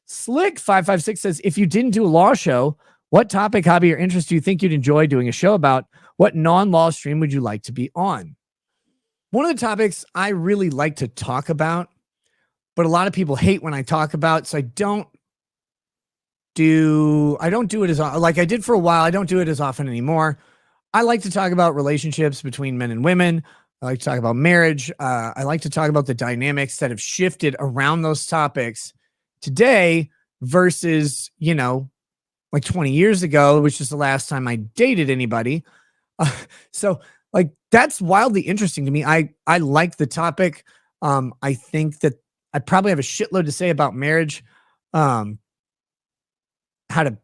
Slick556 says, if you didn't do a law show, what topic, hobby, or interest do you think you'd enjoy doing a show about? What non-law stream would you like to be on? One of the topics I really like to talk about, but a lot of people hate when I talk about, so I don't do it as like I did for a while. I don't do it as often anymore. I like to talk about relationships between men and women. I like to talk about marriage. I like to talk about the dynamics that have shifted around those topics today versus, like 20 years ago, which is the last time I dated anybody. So like, that's wildly interesting to me. I like the topic. I think that I probably have a shitload to say about marriage. How to,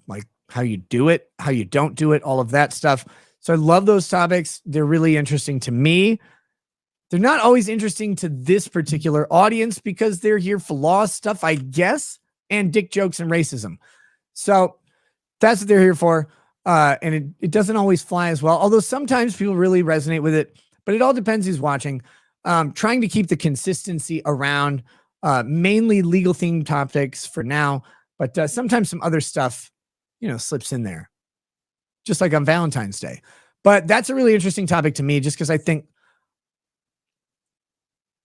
like how you do it, how you don't do it, all of that stuff. So I love those topics. They're really interesting to me. They're not always interesting to this particular audience because they're here for law stuff, I guess, and dick jokes and racism. So that's what they're here for. And it doesn't always fly as well, although sometimes people really resonate with it, but it all depends who's watching. Trying to keep the consistency around mainly legal themed topics for now, but sometimes some other stuff, slips in there, just like on Valentine's Day. But that's a really interesting topic to me, just because I think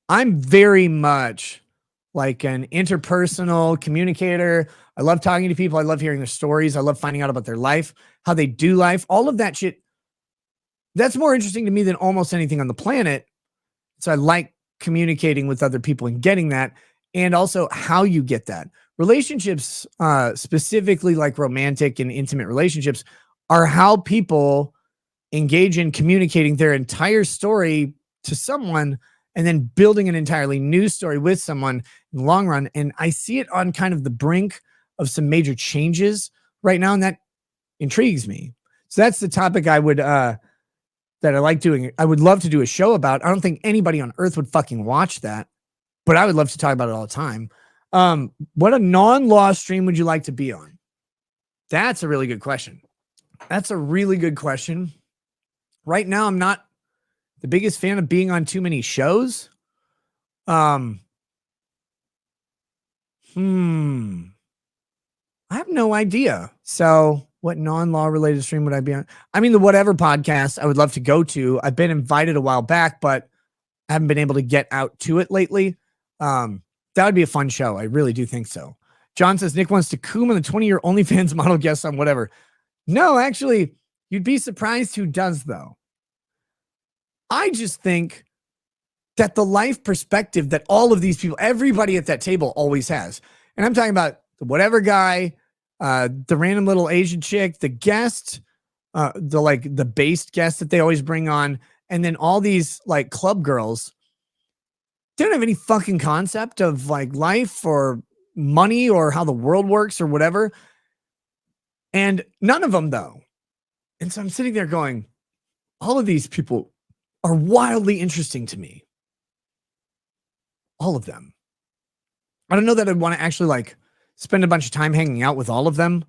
I'm very much like an interpersonal communicator. I love talking to people. I love hearing their stories. I love finding out about their life, how they do life, all of that shit. That's more interesting to me than almost anything on the planet. So I like communicating with other people and getting that, and also how you get that. Relationships, specifically like romantic and intimate relationships, are how people engage in communicating their entire story to someone and then building an entirely new story with someone in the long run. And I see it on kind of the brink of some major changes right now, and that intrigues me. So that's the topic I would that I like doing. I would love to do a show about. I don't think anybody on earth would fucking watch that, but I would love to talk about it all the time. What a non-law stream would you like to be on? That's a really good question. That's a really good question. Right now, I'm not the biggest fan of being on too many shows. I have no idea. So what non-law related stream would I be on? I mean, the Whatever podcast I would love to go to. I've been invited a while back, but I haven't been able to get out to it lately. That would be a fun show. I really do think so. John says Nick wants to coom on the 20-year OnlyFans model guest on Whatever. No, actually, you'd be surprised who does, though. I just think that the life perspective that all of these people, everybody at that table always has. And I'm talking about the Whatever guy, the random little Asian chick, the guest, the based guest that they always bring on, and then all these like club girls. They don't have any fucking concept of like life or money or how the world works or whatever. And none of them, though. And so I'm sitting there going, all of these people are wildly interesting to me. All of them. I don't know that I'd want to actually like spend a bunch of time hanging out with all of them.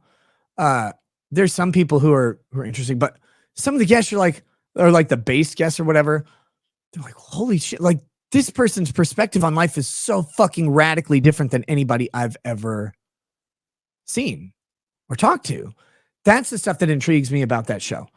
There's some people who are interesting, but some of the guests are like the base guests or whatever. They're like, holy shit. Like, this person's perspective on life is so fucking radically different than anybody I've ever seen or talked to. That's the stuff that intrigues me about that show.